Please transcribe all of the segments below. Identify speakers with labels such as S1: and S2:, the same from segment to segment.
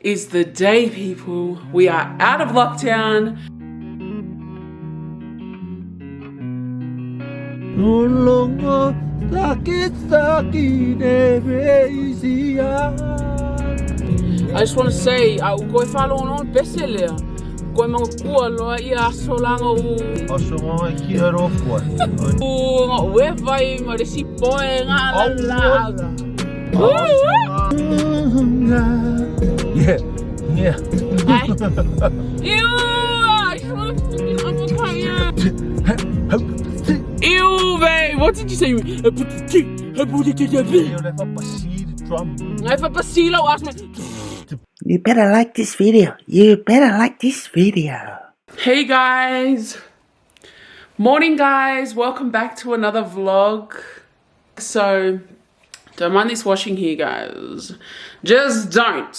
S1: is the day, people. We are out of lockdown.
S2: No longer
S1: I just want to say, I will go follow on bestseller. Go mga kualo ia solanga u.
S2: Also mga kiro po.
S1: U wefai ma desi boy nga la.
S2: Yeah. Yeah.
S1: Ew! I just want to fucking avocado. Ew, babe! What did you say? I put the tea. I put it in the bed. I put pasilo. Ask me.
S3: You better like this video. You better like this video.
S1: Hey guys. Morning guys. Welcome back to another vlog. So, don't mind this washing here, guys. Just don't.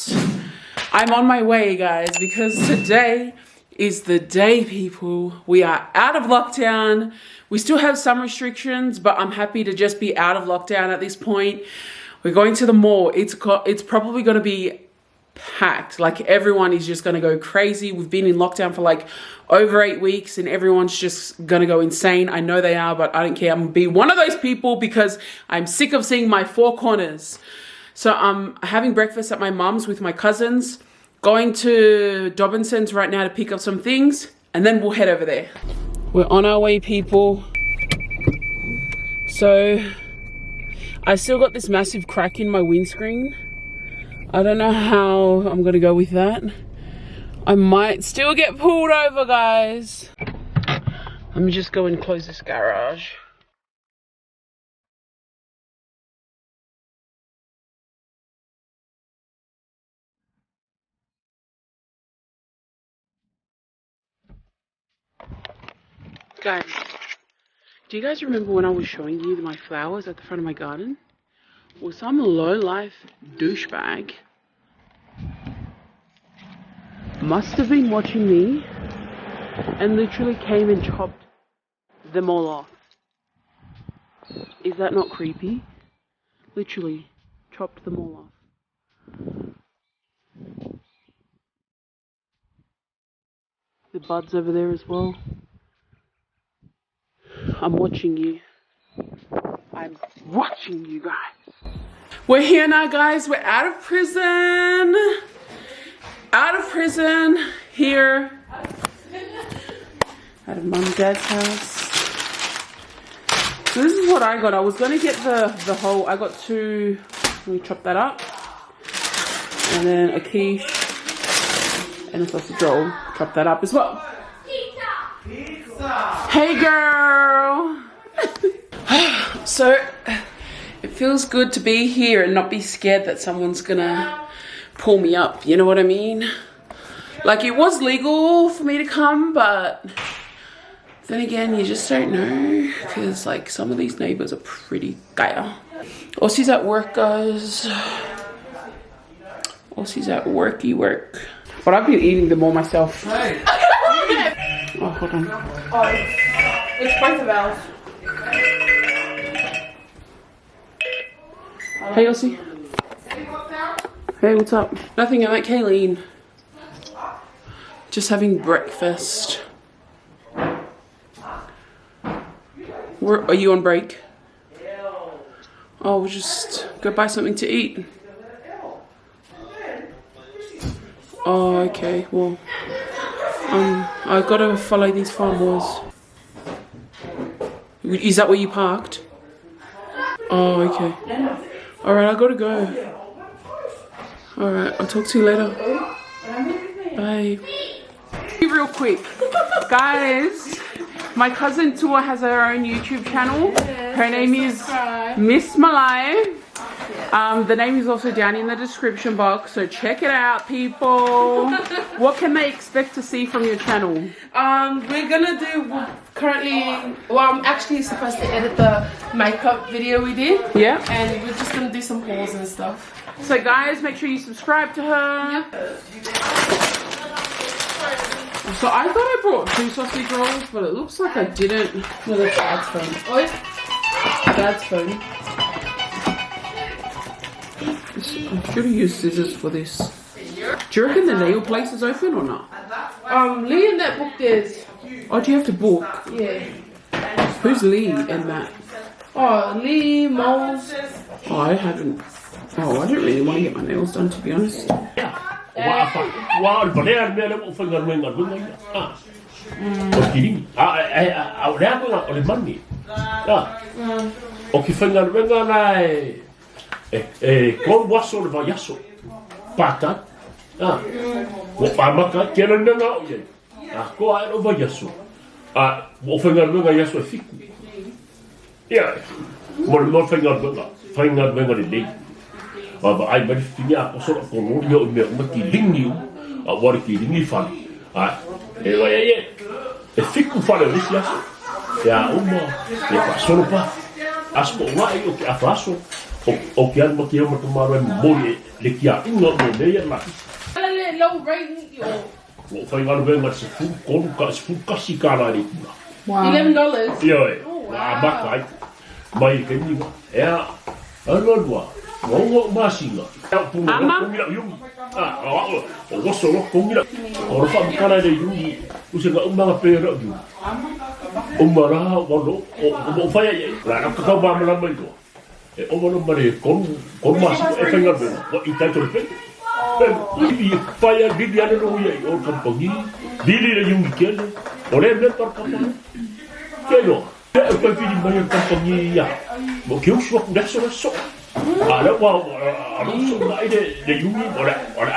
S1: I'm on my way, guys, because today is the day, people. We are out of lockdown. We still have some restrictions, but I'm happy to just be out of lockdown at this point. We're going to the mall. It's probably going to be packed. Like, everyone is just going to go crazy. We've been in lockdown for like over 8 weeks and everyone's just going to go insane. I know they are, but I don't care. I'm going to be one of those people because I'm sick of seeing my four corners. So I'm having breakfast at my mum's with my cousins, going to Dobinson's right now to pick up some things, and then we'll head over there. We're on our way, people. So I still got this massive crack in my windscreen. I don't know how I'm gonna go with that. I might still get pulled over, guys. Let me just go and close this garage. Guys, do you guys remember when I was showing you my flowers at the front of my garden? Well, some low-life douchebag must have been watching me and literally came and chopped them all off. Is that not creepy? Literally chopped them all off. The buds over there as well. I'm watching you. I'm watching you guys. We're here now, guys. We're out of prison. Out of prison. Here. Out of mom and dad's house. So this is what I got. I was going to get the whole, I got two, let me chop that up. And then a quiche and a sausage roll. Chop that up as well. Hey girl. So it feels good to be here and not be scared that someone's gonna pull me up, you know what I mean? Like, it was legal for me to come, but then again, you just don't know, because like some of these neighbors are pretty gaia. Aussie's at work, guys. Aussie's at worky work. But I've been eating them all myself. Hey. Oh, hold on. Oh, it's both of ours. Hey, Aussie. Hey, what's up? Nothing, I'm at Kayleen. Just having breakfast. Are you on break? Oh, we'll just go buy something to eat. Oh, okay, well. I've got to follow these farm boys. Is that where you parked? Oh, okay. Alright, I gotta go. Alright, I'll talk to you later. Bye. Real quick. Guys, my cousin Tua has her own YouTube channel. Her name is Miss Malay. The name is also down in the description box, so check it out, people. What can they expect to see from your channel?
S4: We're gonna do currently, well, I'm actually supposed to edit the makeup video we did.
S1: Yeah.
S4: And we're just gonna do some hauls and stuff.
S1: So guys, make sure you subscribe to her.
S4: Yep.
S1: So I thought I brought 2 sausage rolls, but it looks like I didn't.
S4: No, that's Dad's phone. Oh, yeah. Dad's phone.
S1: I should have used scissors for this. Do you reckon the nail place is open or not?
S4: Lee in that book is.
S1: Or do you have to book?
S4: Yeah.
S1: Who's Lee in that?
S4: Oh, Lee, Moles.
S1: Oh, I don't really want to get my nails done, to be honest.
S5: Wah, balea me le mo fanga wenga wenga. Ah. O kiri. Ah, o le anga o le mani. Ah. O ki fanga wenga na kon waso le vayaso. Pata. Ah. Mo pamaka kera nanga o ye. Ah, ko ai o vayaso. Ah, mo fanga wenga yaso fiku. Ya. Mo fanga wenga le le. Ai mai finia ko so ko no yo me ti lingi a wari ki lingi fa e vai e fiku fa le sia ya uma e pa solo pa aspo vai o que a faço o que alma que eu me tomar mo le que a no me le la
S4: Low rating yo.
S5: o fa igual bem mas fu con ka fu kasi kana ri
S4: $11.
S5: yo a ba mai que ni é a lo Wongo masinga.
S1: Ama?
S5: O gosto lo komila. O fa kana de yungi. Usenga umanga pera yu. Umara walo o fa ya. La ka ba mala mai do. E o walo mare kon masinga e fenga be. O itato le pe. Bi fa ya bi ya no ya o kampangi. Dili le yungi kele. O le me tor kampangi. Kelo. E ko fi di mai kampangi ya. Mo ke uswa ku daso so. Ada wa so dai de yumi ora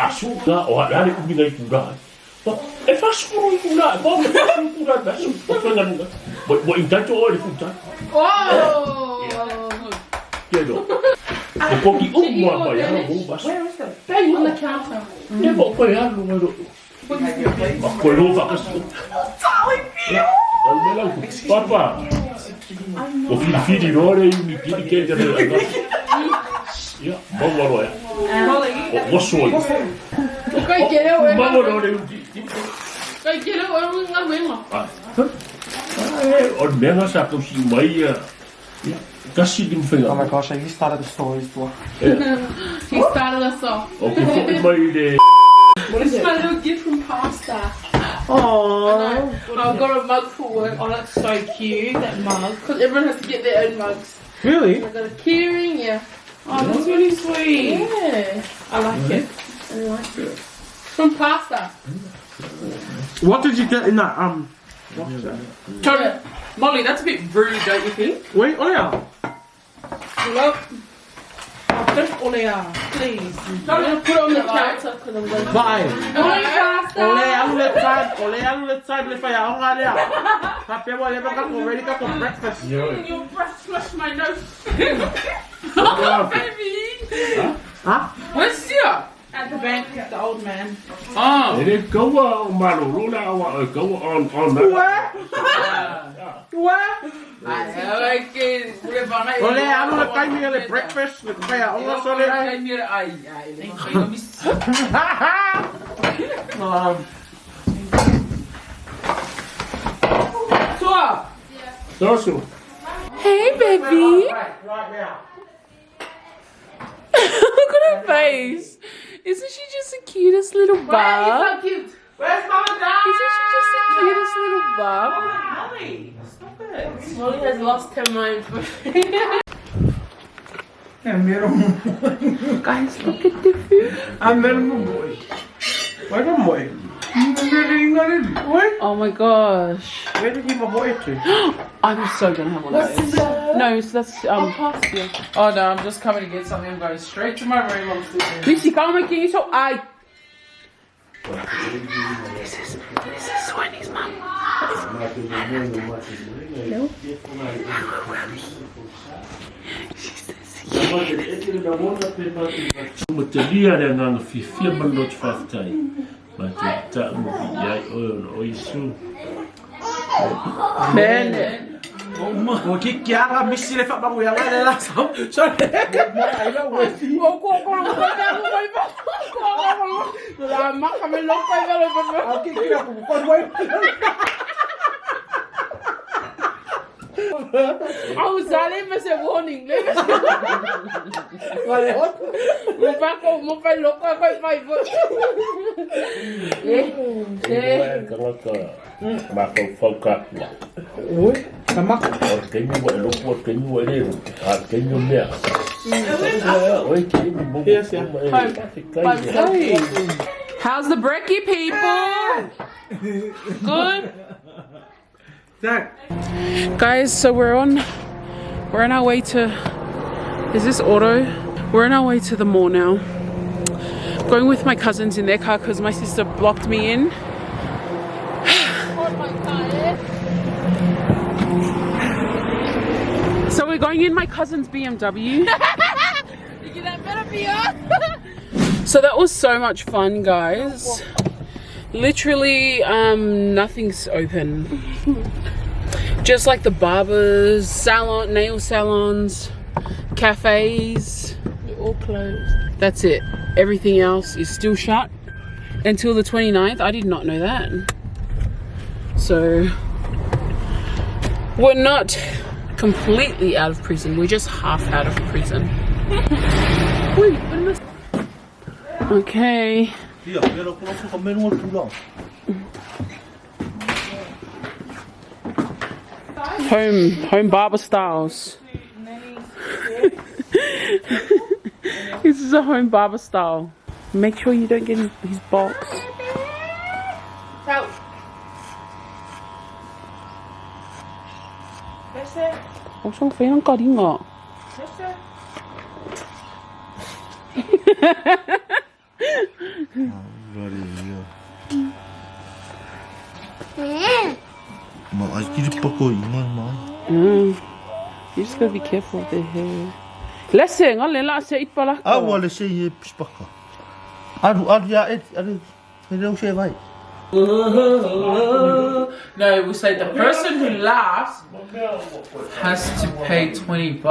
S5: asu da o ada le kubi ngai kura. E fa su kura, ba kura da su ko fanga nga. Bo intanto o le futa.
S4: Oh.
S5: Kedo. E ko ki o mo ba ya no ba.
S4: Bang on the counter.
S5: E bo ko ya no do. Ko lo fa ka su. Papa. O fili no re mi pidi che de Ja, bangalo ya. O soi.
S4: Kai kere o.
S5: Bangalo le
S4: Kai kere o nga wenga.
S5: O menga sa ko si mai ya. Kasi dim fenga.
S6: Oh my gosh, he started the stories, bro.
S4: He started us off.
S5: O ko mai de.
S4: This is my little gift from Pasta.
S1: Oh.
S4: I got a mug for work. Oh, that's so cute, that mug. Because everyone has to get their own mugs.
S1: Really?
S4: I got a keyring, yeah.
S1: Oh, that's really sweet.
S4: Yeah. I like it. I like it. From Pasta.
S6: What did you get in that,
S1: Tony, Molly, that's a bit rude, don't you think?
S6: wait, Olea?
S4: Look.
S6: Don't Olea, please.
S4: I'm going to put it on the counter because I'm going to...
S6: Bye.
S4: Pasta.
S6: Olea, let's time, let's fire, I'm gonna happy about you, I'm ready to come breakfast.
S4: Your breath flushed my nose. Baby.
S6: Huh?
S1: Where's Sia?
S4: At the bank, the old man.
S1: Oh.
S5: E go on malo luna wa go on that.
S6: Where?
S1: I like it.
S6: Olea, I'm gonna time me the breakfast, let's fire, I'm gonna sorry.
S5: Dosu.
S1: Hey, baby.
S6: Right now.
S1: Look at her face. Isn't she just the cutest little bub?
S4: So cute.
S6: Where's Mama Dad?
S1: Isn't she just the cutest little bub?
S6: Molly, stop it.
S4: Molly has lost her mind.
S1: Guys, look at the food.
S6: I'm very boy. Where's my boy?
S1: Oh my gosh.
S6: Where did he my boy to?
S1: I'm so gonna have one of those. No, so that's Oh no, I'm just coming to get something. I'm going straight to my room. I'm sleeping. Lucy, come and get you so This is Swanee's mum. No. She says
S5: Mutalia le nga fifia malot faftai. But ta mo ya o isu.
S1: Ben.
S6: O que ela me se leva pra mulher lá só.
S5: Kangaka. Maka whaukakua.
S6: Tamak.
S5: Or kenyu wa lupu or kenyu wa reru. Kenyu mea. Oi kenyu mo.
S6: Yes, yeah.
S1: Hey. How's the brekkie, people? Good?
S6: Zach.
S1: Guys, so we're on our way to, is this auto? We're on our way to the mall now. Going with my cousins in their car because my sister blocked me in. So we're going in my cousin's BMW. So that was so much fun, guys. Literally, nothing's open. Just like the barbers, nail salons, cafes. They're all closed. That's it. Everything else is still shut until the 29th. I did not know that. So we're not completely out of prison. We're just half out of prison. Okay. Home barber styles. This is a home barber style. Make sure you don't get his box. Ủa sao phí nó coi đi ngọt. You just gotta be careful of their hair. Listen, I'll say it pala.
S2: I want to see you spaka.
S1: No, we say the person who laughs has to pay $20.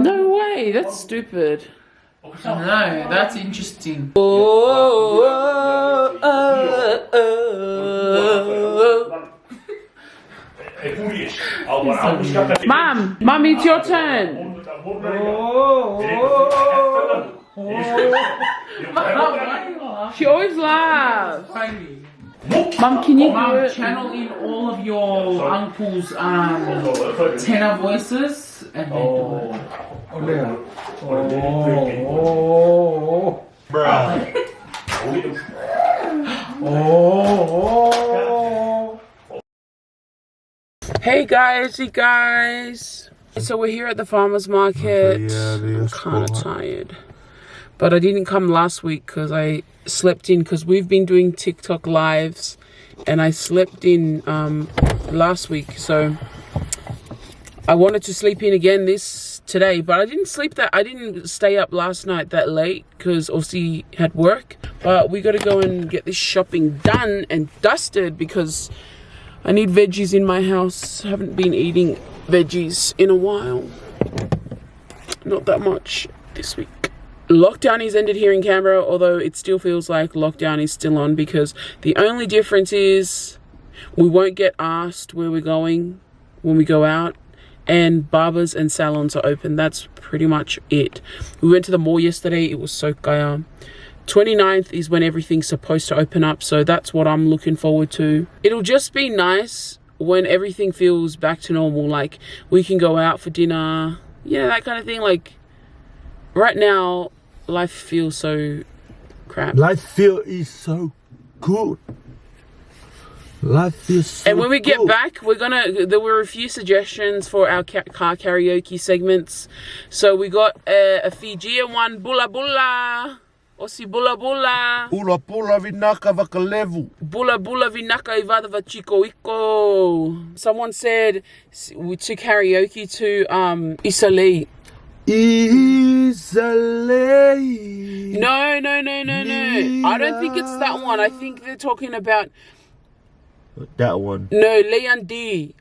S1: No way, that's stupid. No, that's interesting. Mom, it's your turn. She always laughs. Mom, can you channel in all of your uncle's tenor voices and then do it. Hey guys. So we're here at the farmer's market. I'm kind of tired. But I didn't come last week because I slept in because we've been doing TikTok lives and I slept in last week. So I wanted to sleep in again today, but I didn't stay up last night that late because Aussie had work. But we got to go and get this shopping done and dusted because I need veggies in my house. I haven't been eating veggies in a while. Not that much this week. Lockdown is ended here in Canberra, although it still feels like lockdown is still on because the only difference is we won't get asked where we're going when we go out, and barbers and salons are open. That's pretty much it. We went to the mall yesterday. It was so kaya. 29th is when everything's supposed to open up, so that's what I'm looking forward to. It'll just be nice when everything feels back to normal, like we can go out for dinner, that kind of thing. Like right now life feels so crap.
S2: Life is so good. Life is so
S1: and when we get
S2: good.
S1: back, there were a few suggestions for our car karaoke segments. So we got a Fijian one, Bula Bula. Osi Bula Bula.
S2: Bula Bula Vinaka Vakalevu.
S1: Bula Bula Vinaka Ivadava Chico Iko. Someone said to karaoke to Isale.
S2: Easily.
S1: No. I don't think it's that one. I think they're talking about
S2: that one.
S1: No, Leandi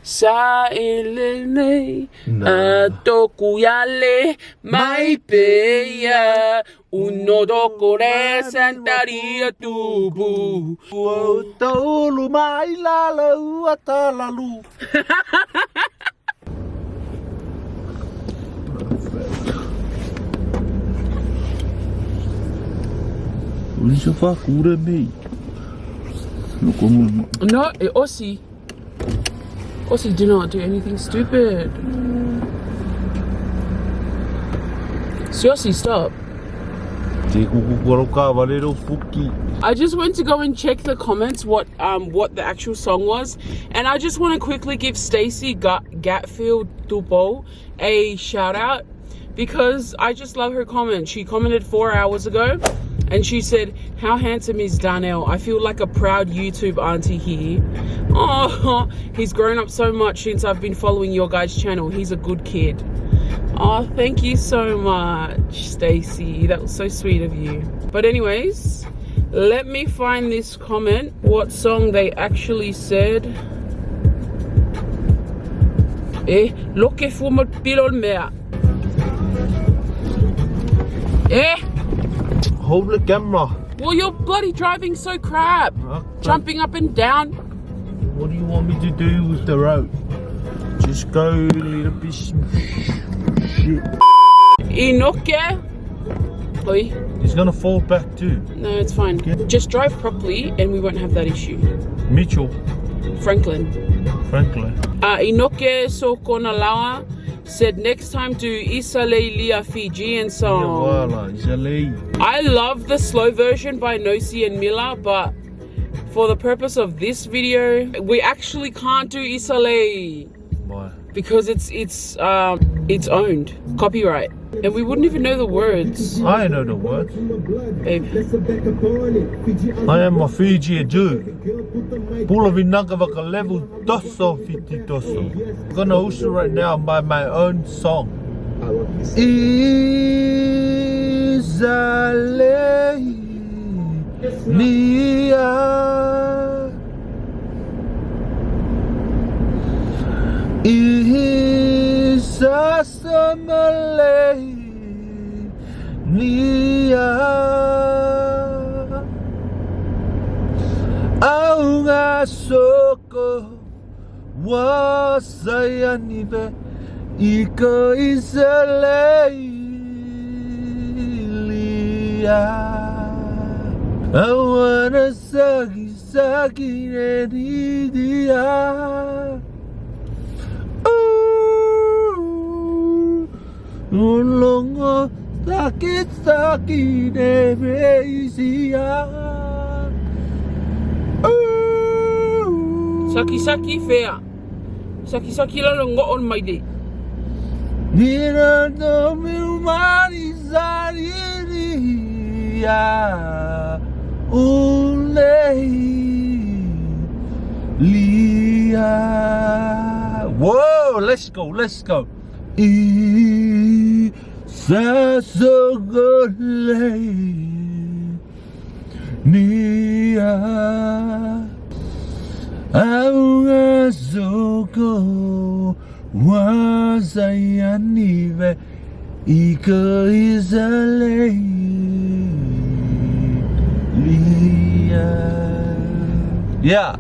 S1: sa elene atokuyale maipeya unodokore santaria tubu
S2: tolu mai lalu atalalu. Who's the fuck would it be? Look,
S1: No, Aussie. Aussie, do not do anything stupid. Seriously, stop. I just went to go and check the comments what the actual song was, and I just want to quickly give Stacey Gatfield Dupo a shout out because I just love her comment. She commented 4 hours ago and she said, "How handsome is Darnell? I feel like a proud YouTube auntie here. Oh, he's grown up so much since I've been following your guys' channel. He's a good kid." Oh, thank you so much, Stacey. That was so sweet of you. But anyways, let me find this comment, what song they actually said. Lo que fumo pilol mea.
S2: Hold the camera.
S1: Well, you're bloody driving so crap. Jumping up and down.
S2: What do you want me to do with the road? Just go a little bit. Shit.
S1: Inoke. Oi.
S2: He's gonna fall back too.
S1: No, it's fine. Just drive properly and we won't have that issue.
S2: Mitchell.
S1: Franklin. Inoke Sokonalawa said next time do Isale Lia Fijian song. I love the slow version by Nosi and Mila, but for the purpose of this video, we actually can't do Isale.
S2: Why?
S1: Because it's owned, copyright, and we wouldn't even know the words.
S2: I know the words.
S1: Babe.
S2: I am a Fijian Jew. Pullavinakavaka level dosso fiti dosso. I'm gonna also right now by my own song. Isale Nia Isasamale Nia Aunga soko wasayanive iko isalelia I wanna sagi nedidia Ulongo sakit nebeisia
S1: Saki fair. Saki lalongo on my day.
S2: Nina no milmanizaria Ulei Lia. Whoa, let's go. Sasogole Nia Aunga soko wasayanive iko isale Yeah,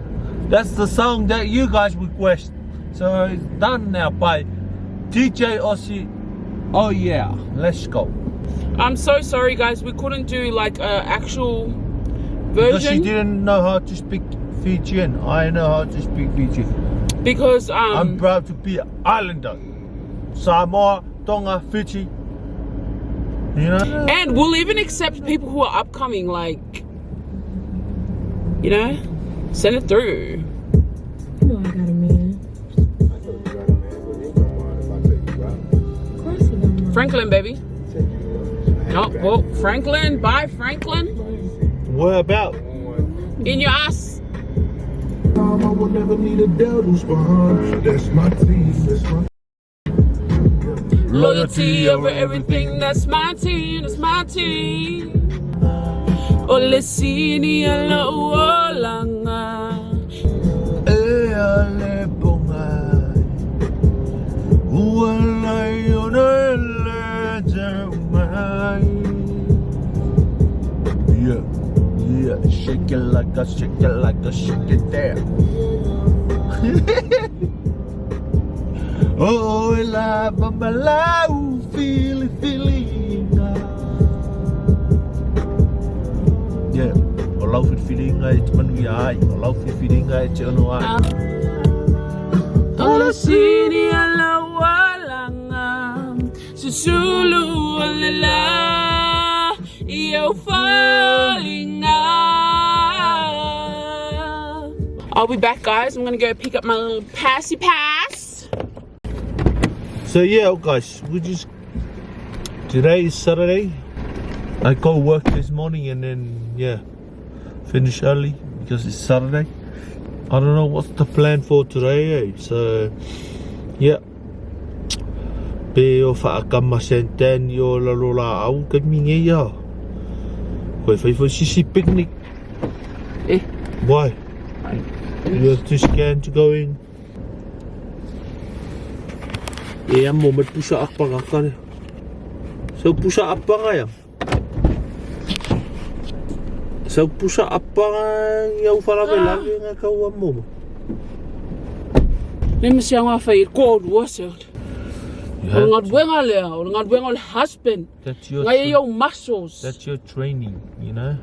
S2: that's the song that you guys request. So it's done now by DJ Aussie. Oh yeah, let's go.
S1: I'm so sorry guys, we couldn't do like a actual version.
S2: Because she didn't know how to speak Fijian. I know how to speak Fijian.
S1: Because
S2: I'm proud to be an islander. Samoa, Tonga, Fiji. You know?
S1: And we'll even accept people who are upcoming, like, you know, send it through.
S7: You know I got a man. Of course he don't mind.
S1: Franklin, baby. No, well, Franklin, bye, Franklin.
S2: Where about?
S1: In your ass.
S8: I will never need a devil's behind. That's my team.
S1: Loyalty over everything, that's my team, Olesini ala uolanga.
S2: Ale ponga. Ualai onele jamai. Yeah, shake it like a, shake it there. Oh, la bambalau, feeling. Yeah. O lau whiwhiringa e te manui ai. O lau whiwhiringa e te ono ai.
S1: Ola sini ala walanga susulu ala yo falling out. I'll be back, guys. I'm gonna go pick up my little passy pass.
S2: So yeah, guys, today is Saturday. I go work this morning and then finish early because it's Saturday. I don't know what's the plan for today, so yeah. Pe o whaakama senten I o larola au ka minge ia. Koe whai sisi picnic. Why? You have to scan to go in. Amo may pusa akpanga ka ne. So pusa akpanga ya. So pusa akpanga yau wharamelagi nga kaua mo.
S1: Let me see how I feel. Cold water. Husband.
S2: That's your
S1: Your muscles.
S2: That's your training, you know.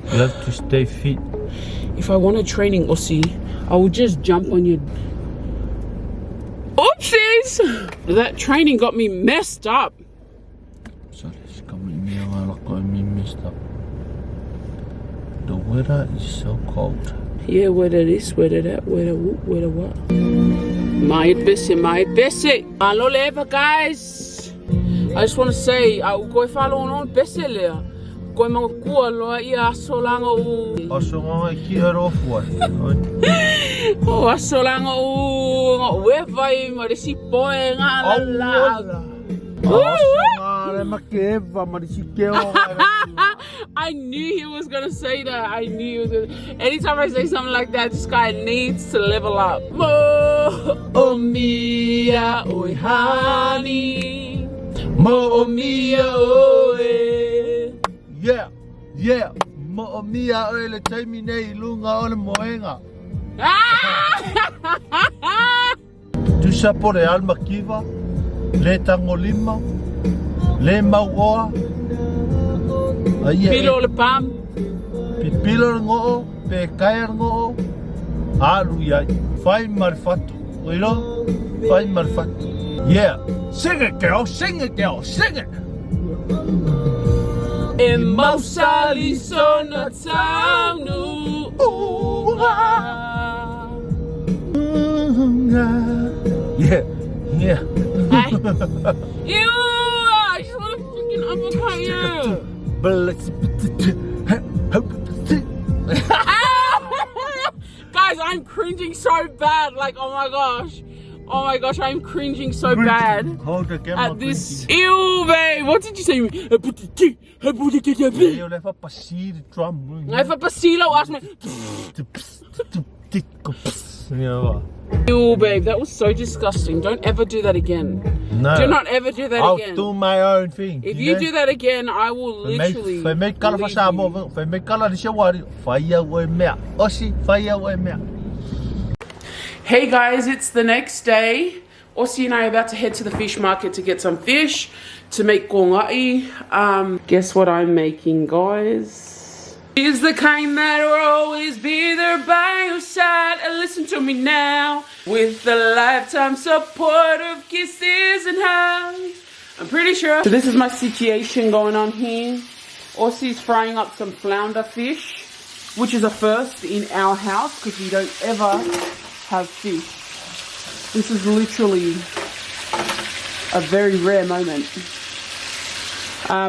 S2: You have to stay fit.
S1: If I wanted training, Aussie, I would just jump on you. Oopsies! That training got me messed up.
S2: Sorry, me messed up. The weather is so cold.
S1: Yeah, weather this, weather that, weather what? My busy. Hello, Leva, guys. I just want to say, I will go follow on busy there. Go mga kua loa ia solanga u.
S2: Also, I keep it off one.
S1: Oh, solanga u. Weva ma desi poe nga la. I knew he was gonna say that. I knew that. Anytime I say something like that, this guy needs to level up. Mo mia oi honey. Mo mia oi.
S2: Yeah. Mo mia oi le taimi nei lunga o le moenga. Tu sapore alma kiva. Le tango lima. Le mauoa.
S1: Pilo le pam.
S2: Pipilo ngoo, pe kaya ngoo. Aru ya, fai marfato. Oilo, fai marfato. Yeah, sing it, girl, sing it.
S1: Emotionally so not sound.
S2: Yeah.
S1: You, I just want to freaking uppercut you. Guys, I'm cringing so bad. Like, oh my gosh, I'm cringing so bad
S2: Hold the camera
S1: at this. Ew, babe, what did you say? If a pasilo asked me. Ew, babe, that was so disgusting. Don't ever do that again.
S2: No.
S1: Do not ever do that again.
S2: I'll do my own thing.
S1: If you do that again, I will literally leave you. Hey guys, it's the next day. Aussie and I are about to head to the fish market to get some fish to make kongai. Guess what I'm making, guys? Is the kind that will always be there by your side. And listen to me now. With the lifetime support of kisses and hugs. I'm pretty sure. So this is my situation going on here. Aussie's frying up some flounder fish, which is a first in our house because we don't ever have fish. This is literally a very rare moment.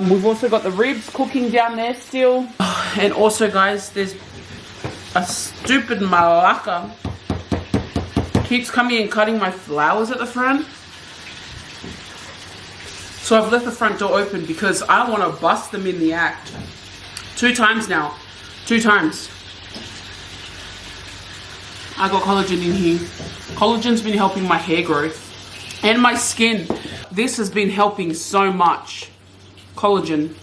S1: We've also got the ribs cooking down there still. And also, guys, there's a stupid malaka. Keeps coming and cutting my flowers at the front. So I've left the front door open because I want to bust them in the act. 2 times now. 2 times. I got collagen in here. Collagen's been helping my hair growth and my skin. This has been helping so much. Collagen.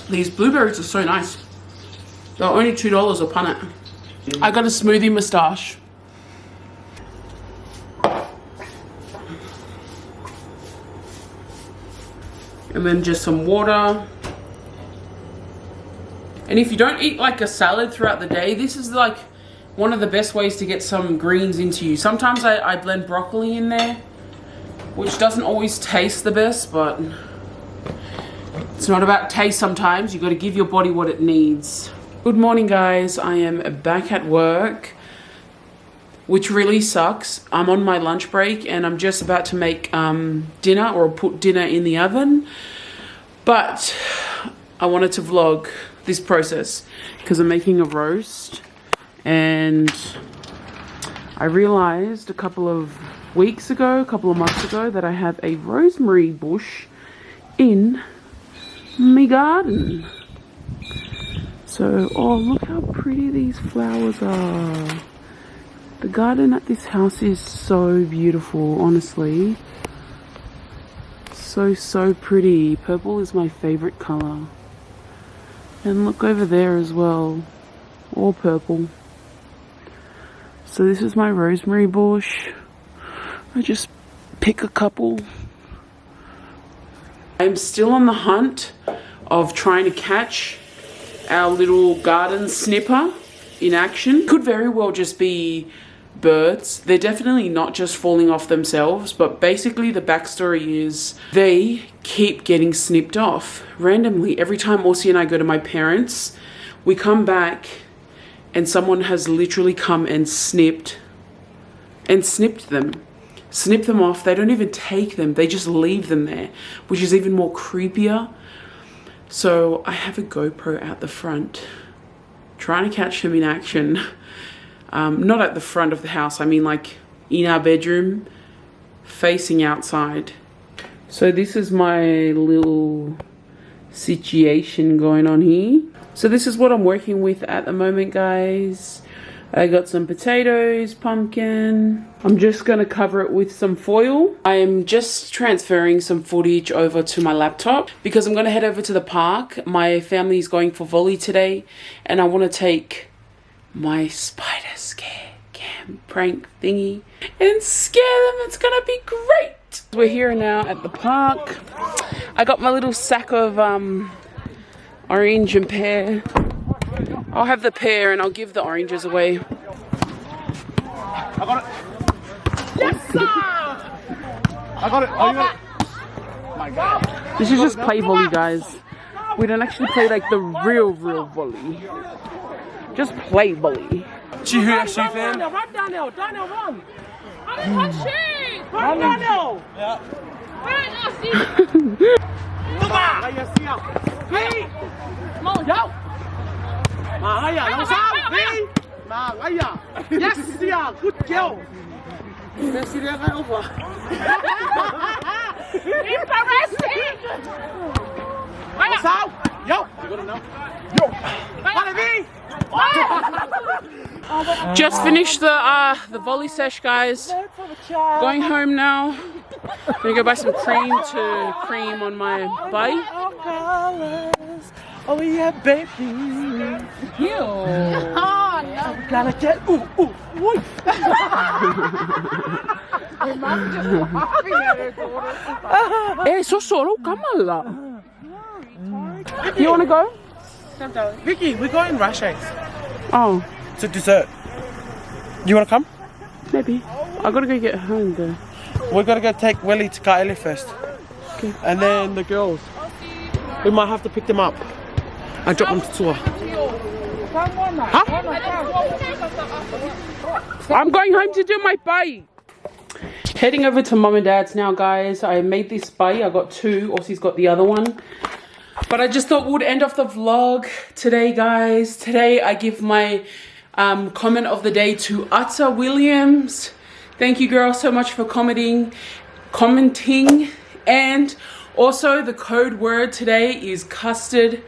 S1: These blueberries are so nice. They're only $2 a punnet. I got a smoothie moustache. And then just some water. And if you don't eat like a salad throughout the day, this is like one of the best ways to get some greens into you. Sometimes I blend broccoli in there, which doesn't always taste the best, but it's not about taste sometimes. You got to give your body what it needs. Good morning, guys. I am back at work, which really sucks. I'm on my lunch break and I'm just about to make dinner, or put dinner in the oven. But I wanted to vlog this process because I'm making a roast, and I realized a couple of months ago that I have a rosemary bush in my garden. So, oh, look how pretty these flowers are. The garden at this house is so beautiful, honestly. So pretty. Purple is my favorite color. And look over there as well, all purple. So this is my rosemary bush. I just pick a couple. I'm still on the hunt of trying to catch our little garden snipper in action. Could very well just be birds. They're definitely not just falling off themselves, but basically the backstory is they keep getting snipped off randomly. Every time Aussie and I go to my parents, we come back and someone has literally come and snipped them off. They don't even take them, they just leave them there, which is even more creepier. So I have a GoPro out the front trying to catch them in action. Not at the front of the house, I mean like in our bedroom, facing outside. So this is my little situation going on here. So this is what I'm working with at the moment, guys. I got some potatoes, pumpkin. I'm just gonna cover it with some foil. I am just transferring some footage over to my laptop because I'm gonna head over to the park. My family's going for volley today and I wanna take my spider scare cam prank thingy and scare them. It's gonna be great. We're here now at the park. I got my little sack of orange and pear. I'll have the pear and I'll give the oranges away.
S6: I got it. Yes, sir! I got it. Oh, you got it. My God.
S1: This is just play volley, guys. We don't actually play like the real volley. Just play volley.
S6: Did you hear that, Chief? Run, Daniel, run! Run, Daniel! Yeah. Yes, yeah, good girl. Merci les gars, au revoir. Interesting. What's up? Yo. You got it now? Yo.
S1: Just finished the volley sesh, guys. Going home now. Gonna go buy some cream to cream on my bike.
S6: Oh yeah, baby.
S1: Ew.
S6: Oh no. Gotta get ooh.
S1: So solo, kamala. You wanna go?
S6: Vicky, we're going Rush Eggs.
S1: Oh,
S6: To dessert. You wanna come?
S1: maybe. I gotta go get home though.
S6: We're gonna go take Willie to Kaili first.
S1: Okay.
S6: And then the girls. We might have to pick them up and drop them to tour. Huh?
S1: I'm going home to do my bike. Heading over to mom and dad's now, guys. I made this bite. I got two. Aussie's got the other one. But I just thought we'd end off the vlog today, guys. Today I give my comment of the day to Utta Williams. Thank you, girl, so much for commenting. And also the code word today is custard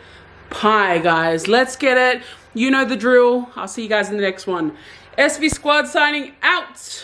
S1: pie, guys. Let's get it. You know the drill. I'll see you guys in the next one. SV Squad signing out.